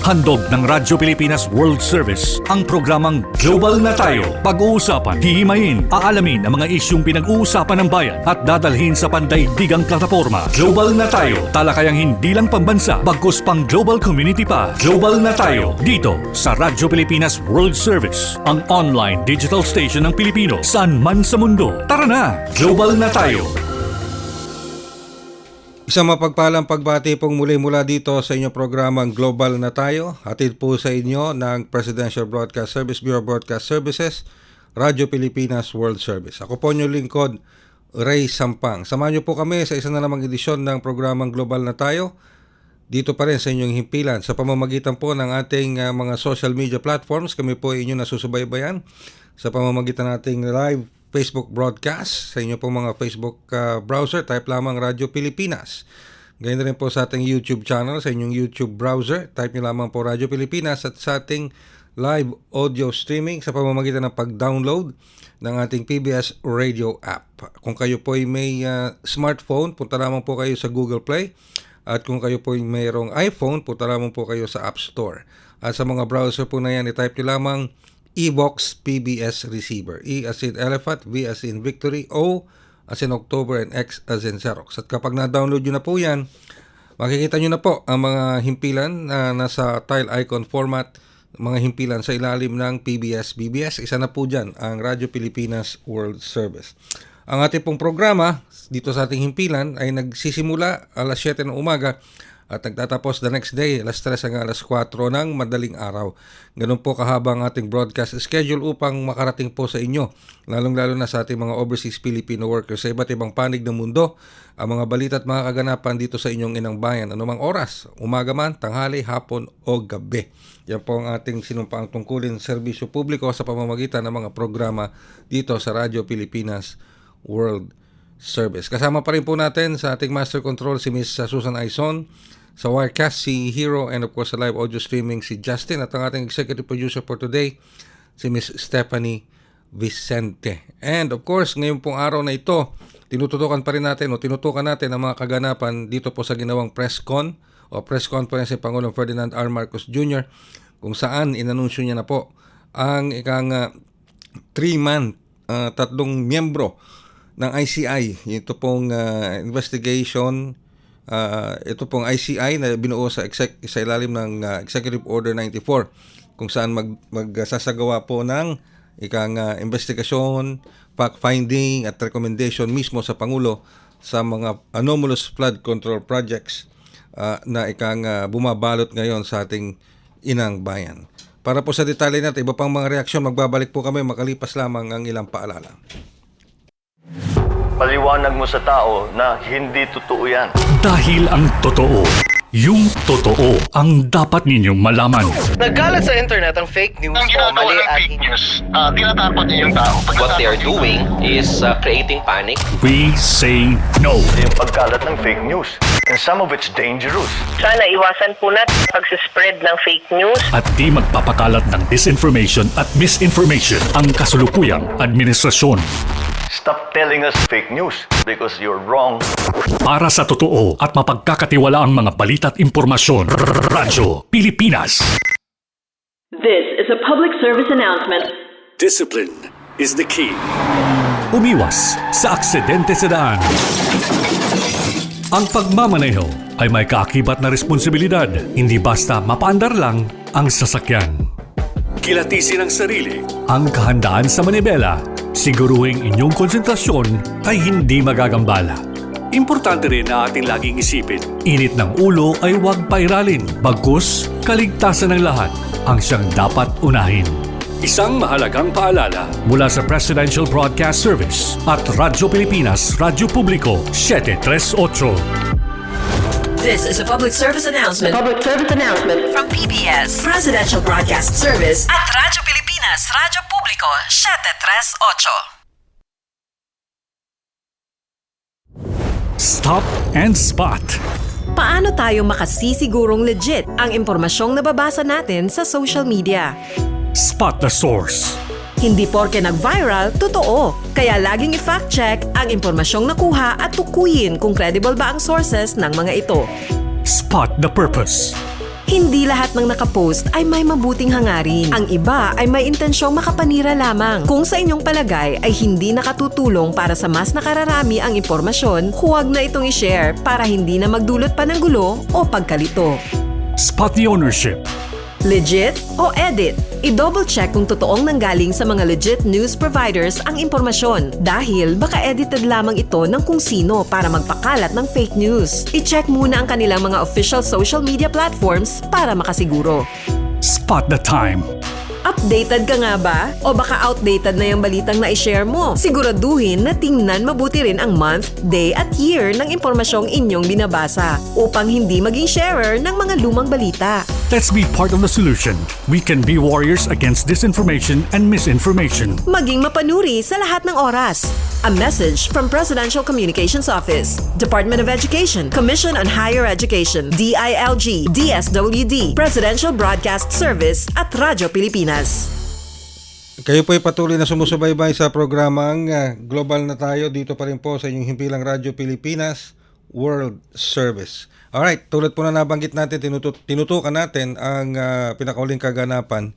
Handog ng Radyo Pilipinas World Service ang programang Global na Tayo. Pag-uusapan, hihimayin, aalamin ang mga isyung pinag-uusapan ng bayan at dadalhin sa pandaigdigang plataforma. Global na Tayo, talakayang hindi lang pambansa, bagkus pang global community pa. Global na Tayo, dito sa Radyo Pilipinas World Service, ang online digital station ng Pilipino saan man sa mundo. Tara na, Global na Tayo! Isang mapagpalang pagbati pong muli-mula dito sa inyong programang Global na Tayo. Hatid po sa inyo ng Presidential Broadcast Service, Bureau of Broadcast Services, Radyo Pilipinas World Service. Ako po inyong lingkod, Ray Sampang. Samahan niyo po kami sa isa na namang edisyon ng programang Global na Tayo. Dito pa rin sa inyong himpilan. Sa pamamagitan po ng ating mga social media platforms, kami po inyong nasusubaybayan. Sa pamamagitan nating live Facebook broadcast sa inyo pong mga Facebook browser, type lamang Radyo Pilipinas. Ganyan rin po sa ating YouTube channel, sa inyong YouTube browser, type nyo lamang po Radyo Pilipinas, at sa ating live audio streaming sa pamamagitan ng pag-download ng ating PBS Radio app. Kung kayo po ay may smartphone, punta lamang po kayo sa Google Play, at kung kayo po ay mayroong iPhone, punta lamang po kayo sa App Store. At sa mga browser po na yan, i-type nyo lamang Evox PBS Receiver. E as in Elephant, V as in Victory, O as in October, and X as in Xerox. At kapag na-download nyo na po yan, makikita nyo na po ang mga himpilan na nasa tile icon format, mga himpilan sa ilalim ng PBS-BBS. Isa na po dyan ang Radyo Pilipinas World Service. Ang ating pong programa dito sa ating himpilan ay nagsisimula alas 7 ng umaga at nagtatapos the next day, alas 3 hanggang alas 4 ng madaling araw. Ganun po kahaba ang ating broadcast schedule upang makarating po sa inyo, lalong-lalo na sa ating mga overseas Filipino workers sa iba't ibang panig ng mundo, ang mga balita at mga kaganapan dito sa inyong inang bayan, anumang oras, umaga man, tanghali, hapon o gabi. Yan po ang ating sinumpaang tungkulin serbisyo publiko sa pamamagitan ng mga programa dito sa Radyo Pilipinas World Service. Kasama pa rin po natin sa ating Master Control si Ms. Susan Aizon, sa Wirecast si Hero, and of course sa live audio streaming si Justin, at ang ating executive producer for today si Ms. Stephanie Vicente. And of course, ngayon pong araw na ito, tinutukan natin ang mga kaganapan dito po sa ginawang press conference ni Pangulong Ferdinand R. Marcos Jr. kung saan inanunsyo niya na po ang ikang 3-man, 3 miyembro ng ICI. Ito pong investigation, ito pong ICI na binuo sa ilalim ng Executive Order 94, kung saan magsasagawa po ng investigasyon, fact-finding at recommendation mismo sa Pangulo sa mga anomalous flood control projects na bumabalot ngayon sa ating inang bayan. Para po sa detalye natin, iba pang mga reaksyon, magbabalik po kami makalipas lamang ang ilang paalala. Paliwanag mo sa tao na hindi totoo yan. Dahil ang totoo, yung totoo ang dapat ninyong malaman. Nagkalat sa internet ang fake news Ang o ginagawa mali ng at fake news, tinatapon niyo yung tao. What they are doing is creating panic. We say no. Yung pagkalat ng fake news. And some of it's dangerous. Sana iwasan po natin pag-spread ng fake news. At di magpapakalat ng disinformation at misinformation ang kasulukuyang administrasyon. Stop telling us fake news because you're wrong. Para sa totoo at mapagkakatiwalaang mga balita at impormasyon, Radyo Pilipinas. This is a public service announcement. Discipline is the key. Umiwas sa aksidente sa daan. Ang pagmamaneho ay may kaakibat na responsibilidad, hindi basta mapaandar lang ang sasakyan. Kilatisin ang sarili, ang kahandaan sa manibela, siguruhing inyong konsentrasyon ay hindi magagambala. Importante rin na ating laging isipin, init ng ulo ay huwag pairalin, bagkus kaligtasan ng lahat ang siyang dapat unahin. Isang mahalagang paalala mula sa Presidential Broadcast Service at Radyo Pilipinas, Radyo Publiko 738. This is a public service announcement. Public service announcement From PBS, Presidential Broadcast Service at Radyo Pilipinas, Radyo Publiko 738. Stop and Spot. Paano tayo makasisigurong legit ang impormasyong nababasa natin sa social media? Spot the source. Hindi porke nag-viral, totoo. Kaya laging i-fact check ang impormasyong nakuha at tukuyin kung credible ba ang sources ng mga ito. Spot the purpose. Hindi lahat ng nakapost ay may mabuting hangarin. Ang iba ay may intensyong makapanira lamang. Kung sa inyong palagay ay hindi nakatutulong para sa mas nakararami ang impormasyon, huwag na itong i-share para hindi na magdulot pa ng gulo o pagkalito. Spot the ownership. Legit o edit? I-double check kung totoong nanggaling sa mga legit news providers ang impormasyon dahil baka edited lamang ito ng kung sino para magpakalat ng fake news. I-check muna ang kanilang mga official social media platforms para makasiguro. Spot the time. Updated ka nga ba? O baka outdated na yung balitang na-share mo? Siguraduhin na tingnan mabuti rin ang month, day at year ng impormasyong inyong binabasa upang hindi maging sharer ng mga lumang balita. Let's be part of the solution. We can be warriors against disinformation and misinformation. Maging mapanuri sa lahat ng oras. A message from Presidential Communications Office, Department of Education, Commission on Higher Education, DILG, DSWD, Presidential Broadcast Service at Radyo Pilipinas. Kayo po ay patuloy na sumusubaybay sa programang Global na Tayo dito pa rin po sa inyong himpilang Radyo Pilipinas World Service. Alright, tulad po na nabanggit natin, tinutukan natin ang pinakauling kaganapan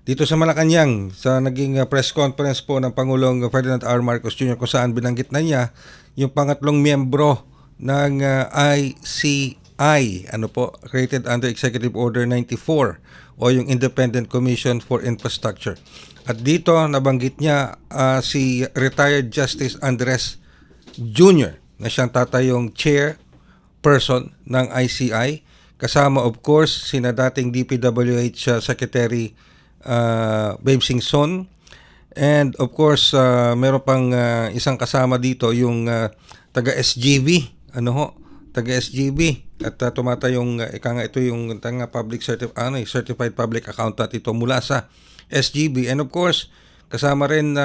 dito sa Malacanang sa naging press conference po ng Pangulong Ferdinand R. Marcos Jr. kung saan binanggit na niya yung pangatlong miyembro ng ICI, created under Executive Order 94 o yung Independent Commission for Infrastructure. At dito nabanggit niya si retired Justice Andres Jr. na siyang tatayong chairperson ng ICI, kasama of course sina dating DPWH Secretary Babe Singson, and of course meron pang isang kasama dito yung taga SGB, taga SGB at tumatayong ito yung certified public accountant ito mula sa SGB, and of course kasama rin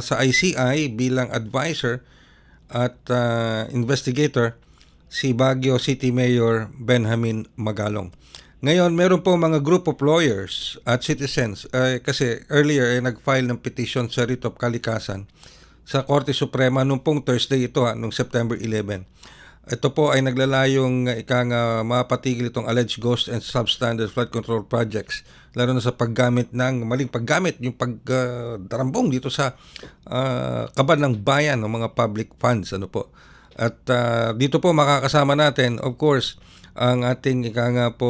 sa ICI bilang advisor at investigator si Baguio City Mayor Benjamin Magalong. Ngayon, meron po mga group of lawyers at citizens kasi earlier nag-file ng petition sa writ of kalikasan sa Korte Suprema nung pong Thursday ito, nung September 11. Ito po ay naglalayong mapatigil itong alleged ghost and substandard flood control projects, lalo na sa maling paggamit, yung pagdarambong dito sa kaban ng bayan ng mga public funds. At dito po makakasama natin, of course, ang ating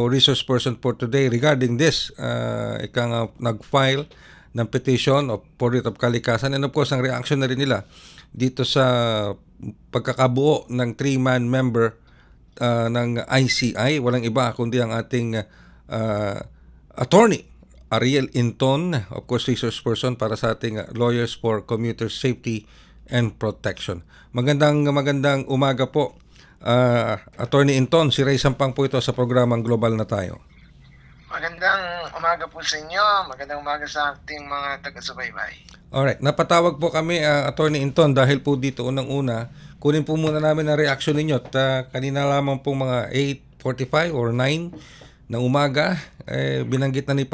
resource person for today regarding this nag-file ng petition for writ of kalikasan, and of course ang reaction na rin nila dito sa pagkakabuo ng 3-man member ng ICI. Walang iba kundi ang ating attorney Ariel Inton, of course resource person para sa ating Lawyers for Commuter Safety and Protection. Magandang umaga po, Attorney Inton. Si Ray Sampang po ito sa programang Global na Tayo. Magandang umaga po sa inyo. Magandang umaga sa ating mga taga-subaybay. Alright, napatawag po kami, Attorney Inton, dahil po dito unang-una, kunin po muna namin ang reaction ninyo. At kanina lamang po mga 8:45 or 9 ng umaga, binanggit na ni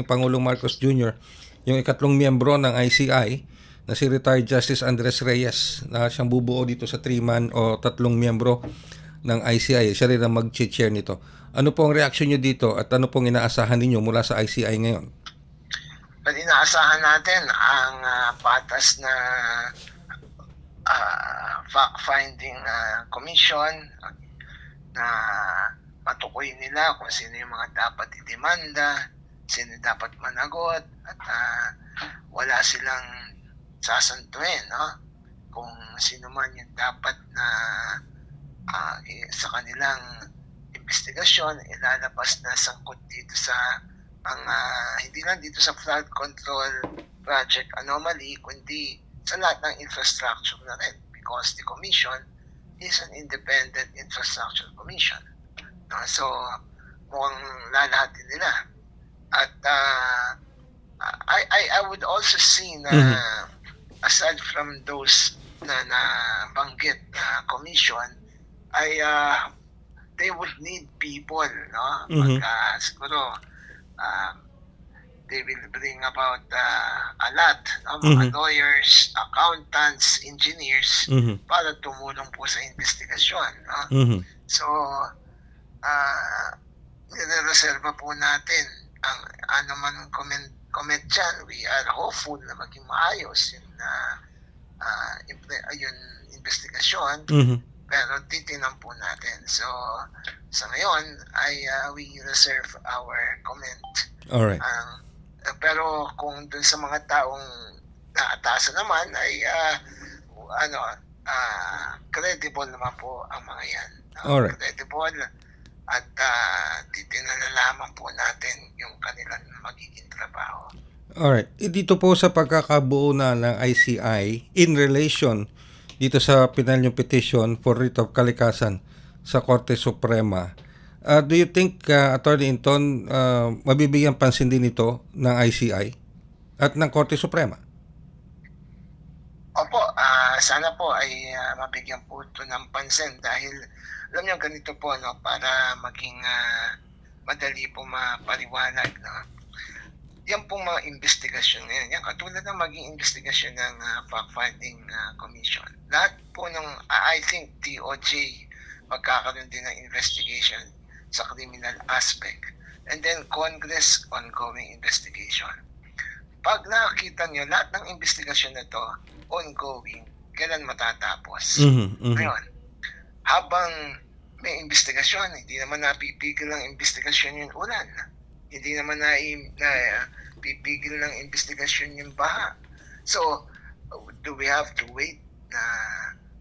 Pangulong Marcos Jr. yung ikatlong miyembro ng ICI na si retired Justice Andres Reyes na siyang bubuo dito sa 3-man o 3 miyembro ng ICI. Siya rin ang mag-chair nito. Ano po ang reaction nyo dito at ano pong inaasahan ninyo mula sa ICI ngayon? But inaasahan natin ang patas na fact-finding commission na matukoy nila kung sino yung mga dapat idemanda, sino dapat managot, at wala silang sasantuin, kung sino man yung dapat na sa kanilang investigasyon ilalabas na sangkot dito sa hindi lang dito sa flood control project anomaly, kundi sa lahat ng infrastructure na rin, because the commission is an independent infrastructure commission. So mukhang lalahatin nila. At I would also see na aside from those na banggit commission, they would need people, siguro they will bring about a lot, mga lawyers, accountants, engineers, para tumulong po sa investigasyon. So nire-reserva po natin ang anuman comment dyan. We are hopeful na maging maayos yung investigasyon, pero titinan po natin. So, sa ngayon, we reserve our comment. Alright. Pero kung dun sa mga taong naatasan naman ay credible naman po ang mga yan. Alright. Credible at titinan na lamang po natin yung kanilang magiging trabaho. Alright. Dito po sa pagkakabuo na ng ICI in relation dito sa pinal yung petition for writ of kalikasan sa Korte Suprema, do you think, Attorney Inton, mabibigyan pansin din ito ng ICI at ng Korte Suprema? Opo, sana po ay mabigyan po ito ng pansin dahil alam niyo ganito po, no, para maging madali po mapaliwanag, no. Yan pong mga investigasyon ngayon, yan katulad ng maging investigasyon ng fact-finding commission. Lahat po ng, I think, DOJ magkakaroon din ng investigation sa criminal aspect. And then Congress, ongoing investigation. Pag nakakita nyo, lahat ng investigasyon na to, ongoing, kailan matatapos? Ngayon, habang may investigasyon, hindi naman napipigil ng investigasyon yung ulan. Hindi naman pipigil ng investigasyon yung baha. So, do we have to wait na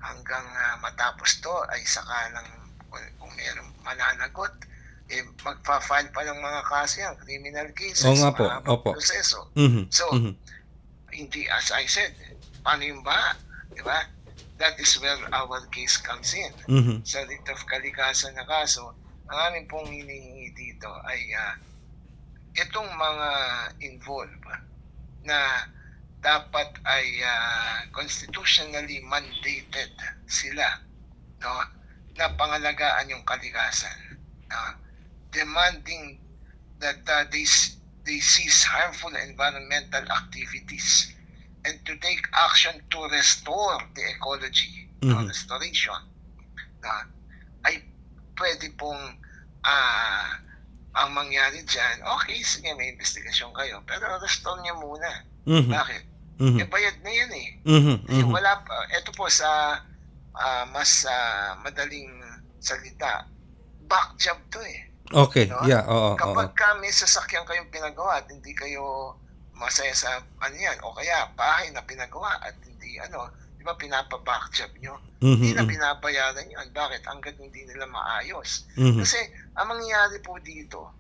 hanggang matapos to ay saka lang kung mayroong mananagot, magpa-file pa ng mga kaso yan, criminal cases, opo. proseso. So, hindi, as I said, paano yung baha? Diba? That is where our case comes in. Sa writ of kalikasan na kaso, ang aming pong hinihingi dito ay itong mga involved na dapat ay constitutionally mandated sila, no, na pangalagaan yung kalikasan, demanding that they cease harmful environmental activities and to take action to restore the ecology, restoration, ay pwede pong ang mangyari dyan, okay, sige, may investigasyon kayo, pero restore niyo muna. Bakit? Bayad na yan eh. Wala pa, ito po sa mas madaling salita, back job to eh. Okay, no? yeah, oo. Kapag may sasakyan kayong pinagawa at hindi kayo masaya sa yan, o kaya bahay na pinagawa at hindi di ba pinapa-back job nyo? Hindi na pinabayaran yun. Bakit? Hanggat hindi nila maayos. Kasi ang mangyayari po dito,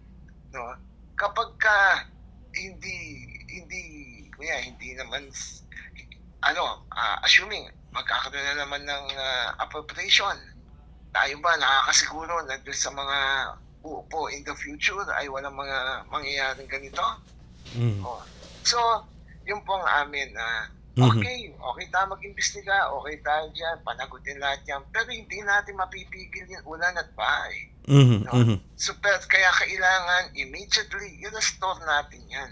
no, kapag ka hindi naman assuming magkakaroon na naman ng appropriation, tayo ba nakakasiguro na doon sa mga uupo in the future ay walang mga mangyayaring ganito? So, yun po ang amin okay tayo mag-imbestiga, okay tayo dyan, panagutin lahat yan, pero hindi natin mapipigil yung ulan at bahay. So, kaya kailangan immediately i-restore natin yan.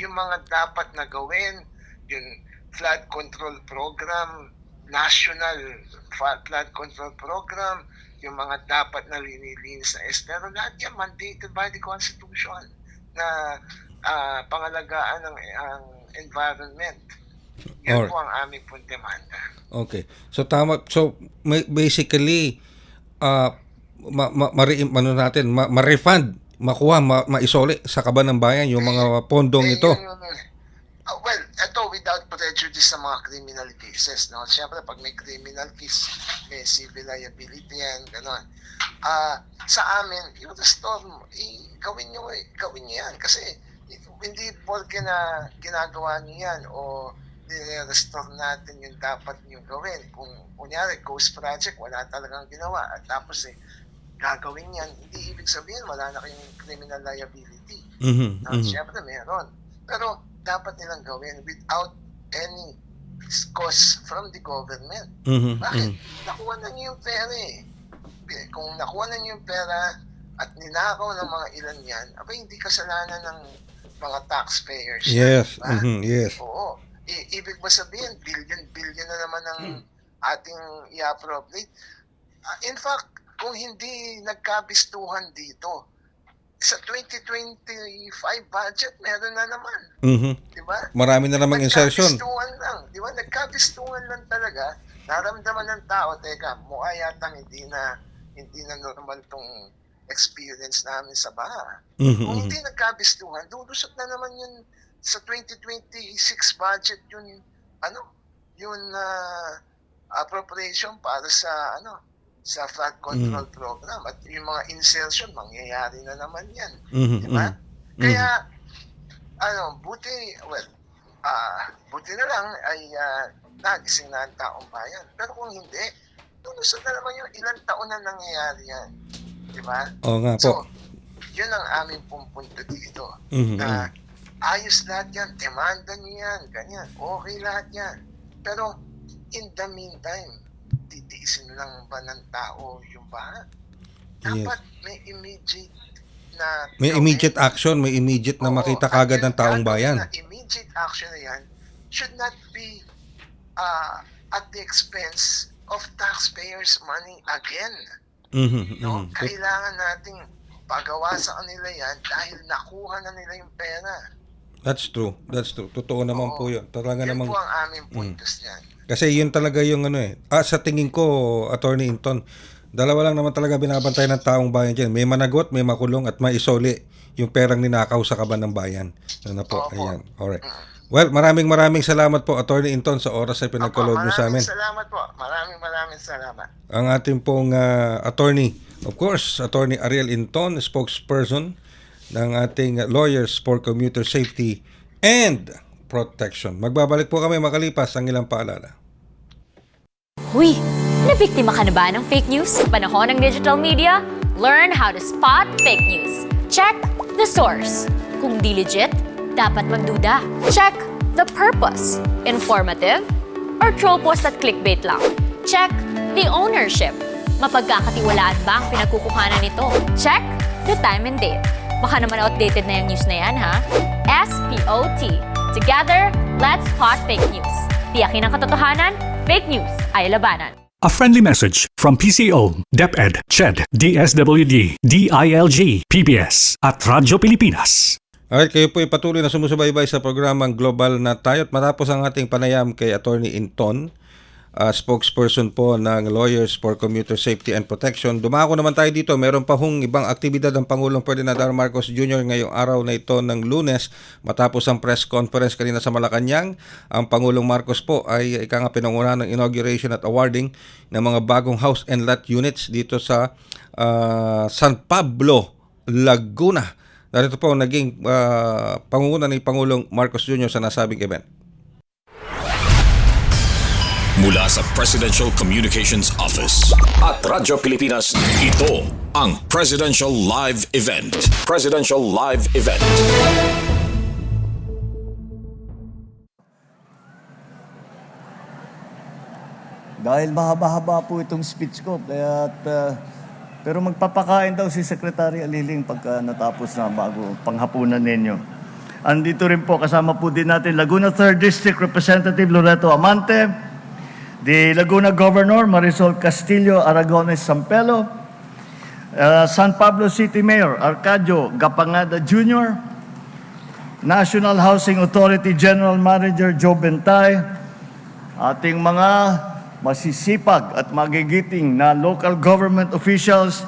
Yung mga dapat na gawin, yung flood control program, national flood control program, yung mga dapat na linilinis na estero, lahat yan mandated by the Constitution na pangalagaan ng environment. Yan po ang aming pong demanda. Okay. So tama. So basically ma-refund, makuha, maisole sa kaban ng bayan yung mga pondong ito. Well, ito without prejudice sa mga criminal cases, no? Siyempre pag may criminal case, may civil liability yan, gano'n. Sa amin, yung restore, gawin nyo yan kasi hindi porke na ginagawa nyo yan o nire-restore natin yung dapat nyo gawin. Kung kunyari, ghost project, wala talagang ginawa at tapos gagawin yan, hindi ibig sabihin wala na kayong criminal liability. Siyempre meron. Pero dapat nilang gawin without any cost from the government. Bakit? Nakuha na nyo yung pera eh. Kung nakuha na nyo yung pera at ninakaw ng mga ilan yan, hindi kasalanan ng mga taxpayers. Yes. Diba? Yes. Oo. Ibig ba sabihin, billion na naman ang ating i-appropriate. In fact, kung hindi nagkabistuhan dito, sa 2025 budget, meron na naman. Di ba? Marami na namang insertion. Nagkabistuhan lang. Di ba? Nagkabistuhan lang talaga. Naramdaman ng tao, teka, mukha yatang hindi na normal tong experience namin sa baha. Kung hindi nagkabistuhan, dulusot na naman yun sa 2026 budget yun, appropriation para sa sa flood control program, at yung mga insertion mangyayari na naman yan. Di ba? Kaya buti na lang ay nagising na ang taong bayan. Pero kung hindi, lulusot na naman yung ilang taon na nangyayari yan. Di ba? Oo nga po. So, yun ang aming punto dito. Na ayos lahat yan, demanda niyo yan, ganyan, okay lahat yan. Pero in the meantime, titiisin lang ba ng tao yung baha? Dapat may immediate na... May immediate action, may immediate na makita kagad ng taong bayan. Na immediate action na yan should not be at the expense of taxpayers' money again. No? Kailangan nating pagawa sa kanila yan dahil nakuha na nila yung pera. That's true. Totoo naman po yun. Talaga Yun namang... po ang aming puntos niyan. Kasi yun talaga yung sa tingin ko, Attorney Inton, dalawa lang naman talaga binabantay ng taong bayan dyan. May managot, may makulong, at may isoli yung perang ninakaw sa kaban ng bayan. Ano po? Ayan. Alright. Well, maraming salamat po, Attorney Inton, sa oras na pinagkaloob nyo sa amin. Maraming salamat po. Maraming salamat. Ang ating pong attorney, of course, Attorney Ariel Inton, spokesperson ng ating Lawyers for Commuter Safety and Protection. Magbabalik po kami makalipas ang ilang paalala. Huy! Nabiktima ka na ba ng fake news sa panahon ng digital media? Learn how to spot fake news. Check the source. Kung di legit, dapat magduda. Check the purpose. Informative? Or troll post at clickbait lang? Check the ownership. Mapagkakatiwalaan ba ang pinagkukuhanan nito? Check the time and date. Baka naman outdated na yung news na yan, ha? SPOT. Together, let's spot fake news. Tiyakin ang katotohanan, fake news ay labanan. A friendly message from PCO, DepEd, CHED, DSWD, DILG, PBS at Radyo Pilipinas. Alright, kayo po patuloy na sumusubaybay sa programang Global na Tayo, at matapos ang ating panayam kay Attorney Inton, spokesperson po ng Lawyers for Commuter Safety and Protection, dumako naman tayo dito. Meron pa hong ibang aktibidad ng Pangulong Ferdinand R. Marcos Jr. ngayong araw na ito ng Lunes, matapos ang press conference kanina sa Malacanang. Ang Pangulong Marcos po ay pinangunahan ng inauguration at awarding ng mga bagong house and lot units dito sa San Pablo, Laguna. Narito po naging pangunguna ni Pangulong Marcos Jr. sa nasabing event. Mula sa Presidential Communications Office at Radyo Pilipinas, ito ang Presidential Live Event. Presidential Live Event. Dahil mahaba-haba po itong speech ko, pero magpapakain daw si Secretary Aliling pagka natapos na bago panghapunan ninyo. Andito rin po, kasama po din natin Laguna 3rd District Representative Loreto Amante, the Laguna Governor Marisol Castillo Aragones Sampelo, San Pablo City Mayor Arcadio Gapangada Jr., National Housing Authority General Manager Joe Bentay, ating mga masisipag at magigiting na local government officials,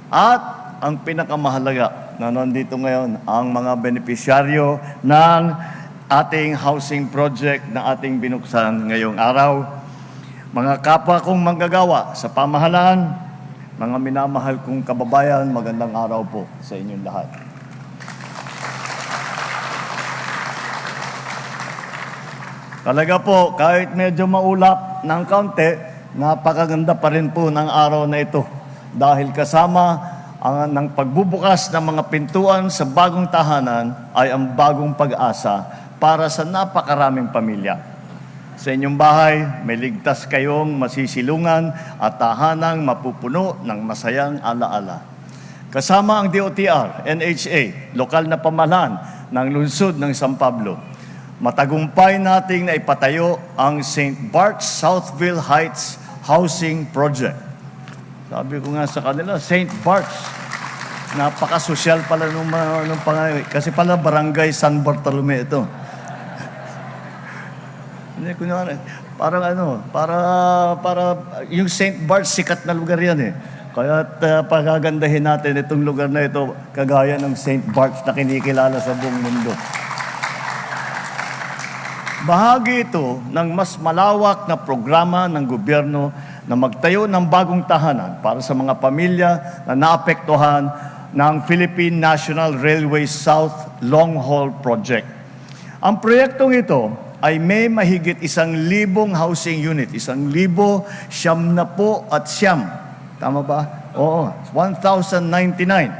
at ang pinakamahalaga na nandito ngayon, ang mga benepisyaryo ng ating housing project na ating binuksan ngayong araw. Mga kapwa kong manggagawa sa pamahalaan, mga minamahal kong kababayan, magandang araw po sa inyong lahat. Talaga po, kahit medyo maulap ng kaunti, napakaganda pa rin po ng araw na ito. Dahil kasama ng pagbubukas ng mga pintuan sa bagong tahanan ay ang bagong pag-asa para sa napakaraming pamilya. Sa inyong bahay, may ligtas kayong masisilungan at tahanang mapupuno ng masayang alaala. Kasama ang DOTR, NHA, lokal na pamahalaan ng lungsod ng San Pablo, matagumpay nating naipatayo ang St. Bart's Southville Heights Housing Project. Sabi ko nga sa kanila, St. Bart's. Napaka-social pala nung pangalan. Kasi pala Barangay San Bartolome ito. Hindi, kunwari, parang para yung St. Bart's, sikat na lugar yan eh. Kaya pagagandahin natin itong lugar na ito, kagaya ng St. Bart's na kinikilala sa buong mundo. Bahagi ito ng mas malawak na programa ng gobyerno na magtayo ng bagong tahanan para sa mga pamilya na naapektuhan ng Philippine National Railway South Long Haul Project. Ang proyektong ito ay may mahigit 1,000 housing unit, 1,000 siyam na po at siyam. Tama ba? Oo, 1,099.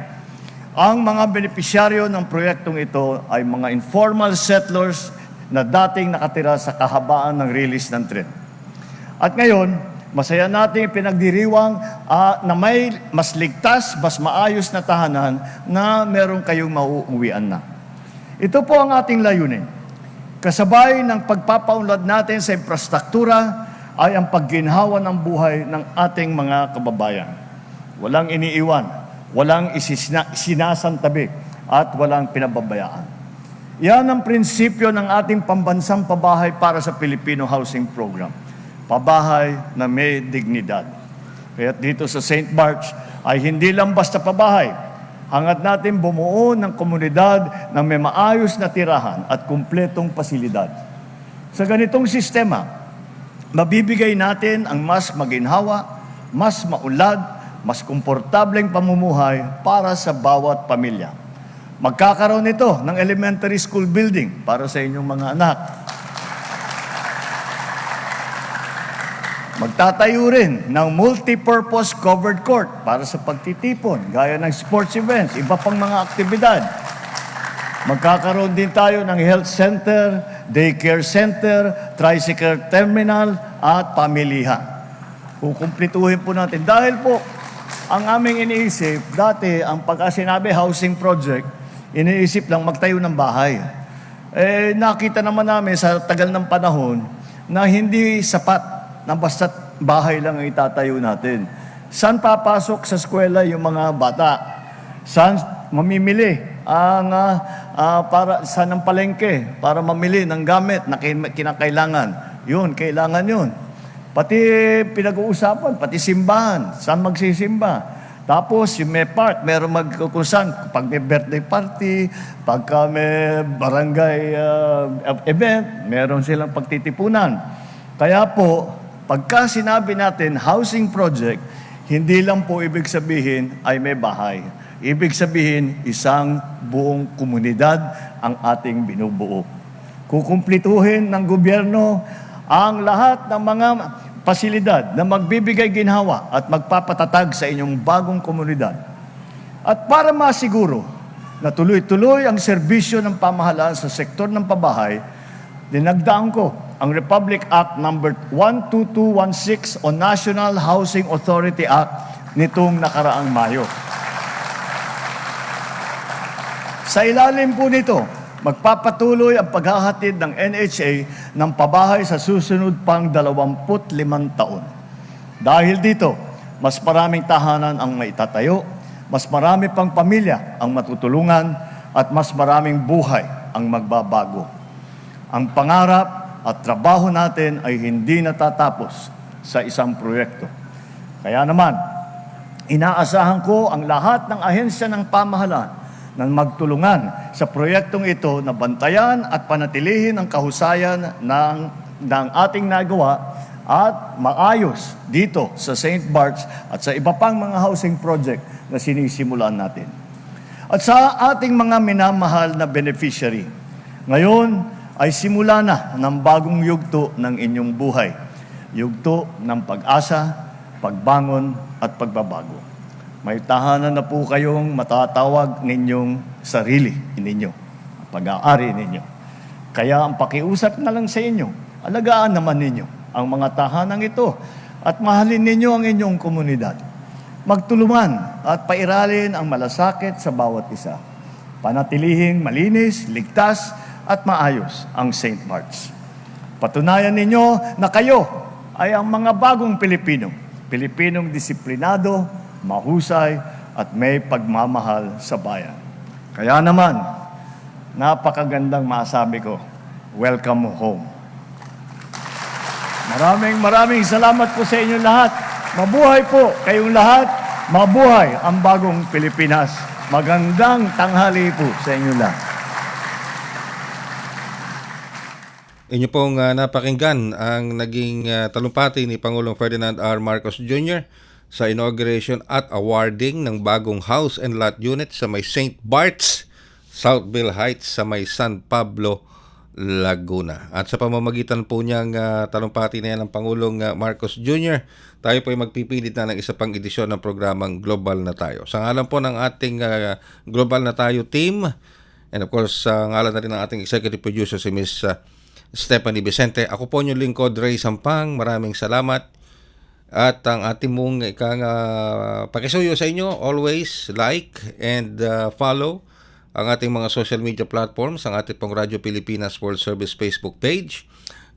Ang mga benepisyaryo ng proyektong ito ay mga informal settlers na dating nakatira sa kahabaan ng release ng tren. At ngayon, masaya natin pinagdiriwang na may mas ligtas, mas maayos na tahanan na meron kayong mauuwian na. Ito po ang ating layunin. Kasabay ng pagpapaunlad natin sa infrastruktura ay ang pagginhawa ng buhay ng ating mga kababayan. Walang iniiwan, walang sinasantabi, at walang pinababayaan. Yan ang prinsipyo ng ating pambansang pabahay para sa Filipino Housing Program. Pabahay na may dignidad. Kaya dito sa St. Bart's ay hindi lang basta pabahay. Hangad natin bumuo ng komunidad na may maayos na tirahan at kumpletong pasilidad. Sa ganitong sistema, mabibigay natin ang mas maginhawa, mas maunlad, mas komportableng pamumuhay para sa bawat pamilya. Magkakaroon ito ng elementary school building para sa inyong mga anak. Magtatayo rin ng multi-purpose covered court para sa pagtitipon, gaya ng sports events, iba pang mga aktibidad. Magkakaroon din tayo ng health center, daycare center, tricycle terminal, at pamilihan. Kukumplituhin po natin. Dahil po, ang aming iniisip, dati, ang pagka-sinabi housing project, iniisip lang magtayo ng bahay. Nakita naman namin sa tagal ng panahon na hindi sapat na basta't bahay lang ang itatayo natin. Saan papasok sa eskwela yung mga bata? Saan mamimili saan ang palengke para mamili ng gamit na kinakailangan? Yun, kailangan yun. Pati pinag-uusapan, pati simbahan, saan magsisimba? Tapos, yung may part, meron magkukusan. Pag may birthday party, pagka may barangay event, meron silang pagtitipunan. Kaya po, pagka sinabi natin housing project, hindi lang po ibig sabihin ay may bahay. Ibig sabihin, isang buong komunidad ang ating binubuo. Kukumplituhin ng gobyerno ang lahat ng mga pasilidad na magbibigay ginhawa at magpapatatag sa inyong bagong komunidad. At para masiguro na tuloy-tuloy ang serbisyo ng pamahalaan sa sektor ng pabahay, dinagdaan ko ang Republic Act No. 12216 o National Housing Authority Act nitong nakaraang Mayo. Sa ilalim po nito, magpapatuloy ang paghahatid ng NHA ng pabahay sa susunod pang 25 taon. Dahil dito, mas maraming tahanan ang maitatayo, mas marami pang pamilya ang matutulungan, at mas maraming buhay ang magbabago. Ang pangarap at trabaho natin ay hindi natatapos sa isang proyekto. Kaya naman, inaasahan ko ang lahat ng ahensya ng pamahalaan na magtulungan sa proyektong ito na bantayan at panatilihin ang kahusayan ng ating nagawa at maayos dito sa St. Bart's at sa iba pang mga housing project na sinisimulan natin. At sa ating mga minamahal na beneficiary, ngayon ay simula na ng bagong yugto ng inyong buhay. Yugto ng pag-asa, pagbangon at pagbabago. May tahanan na po kayong matatawag ninyong sarili ninyo, pag-aari ninyo. Kaya ang pakiusap na lang sa inyo, alagaan naman ninyo ang mga tahanang ito at mahalin ninyo ang inyong komunidad. Magtulungan at pairalin ang malasakit sa bawat isa. Panatilihing malinis, ligtas at maayos ang St. Bart's. Patunayan ninyo na kayo ay ang mga bagong Pilipino. Pilipinong disiplinado, mahusay, at may pagmamahal sa bayan. Kaya naman, napakagandang masabi ko, welcome home. Maraming salamat po sa inyo lahat. Mabuhay po kayong lahat. Mabuhay ang bagong Pilipinas. Magandang tanghali po sa inyo lahat. Inyo pong napakinggan ang naging talumpati ni Pangulong Ferdinand R. Marcos Jr. sa inauguration at awarding ng bagong house and lot unit sa may St. Bart's, Southville Heights sa may San Pablo, Laguna. At sa pamamagitan po niyang talumpati na yan ng Pangulong Marcos Jr., tayo po ay magpipilit na ng isa pang edisyon ng programang Global na Tayo. Sa ngalan po ng ating Global na Tayo team, and of course, sa ngalan na rin ng ating executive producer si Ms. Stephanie Vicente. Ako po yung lingkod, Ray Sampang. Maraming salamat. At ang ating mong pakisuyo sa inyo, always like and follow ang ating mga social media platforms, ang ating pong Radyo Pilipinas World Service Facebook page.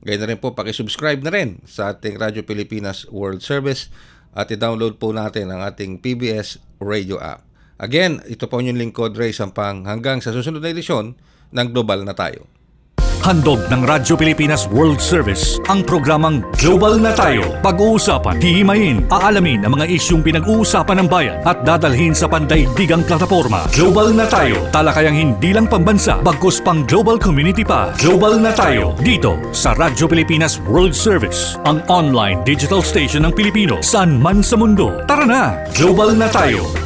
Gaya na rin po, pakisubscribe na rin sa ating Radyo Pilipinas World Service at i-download po natin ang ating PBS Radio app. Again, ito po yung lingkod, Ray Sampang. Hanggang sa susunod na edisyon ng Global na Tayo. Handog ng Radyo Pilipinas World Service ang programang Global na Tayo. Pag-uusapan, hihimayin, aalamin ang mga isyung pinag-uusapan ng bayan at dadalhin sa pandaigdigang plataforma. Global na Tayo, talakayang hindi lang pambansa, bagkus pang global community pa. Global na Tayo, dito sa Radyo Pilipinas World Service, ang online digital station ng Pilipino saan man sa mundo. Tara na, Global na Tayo.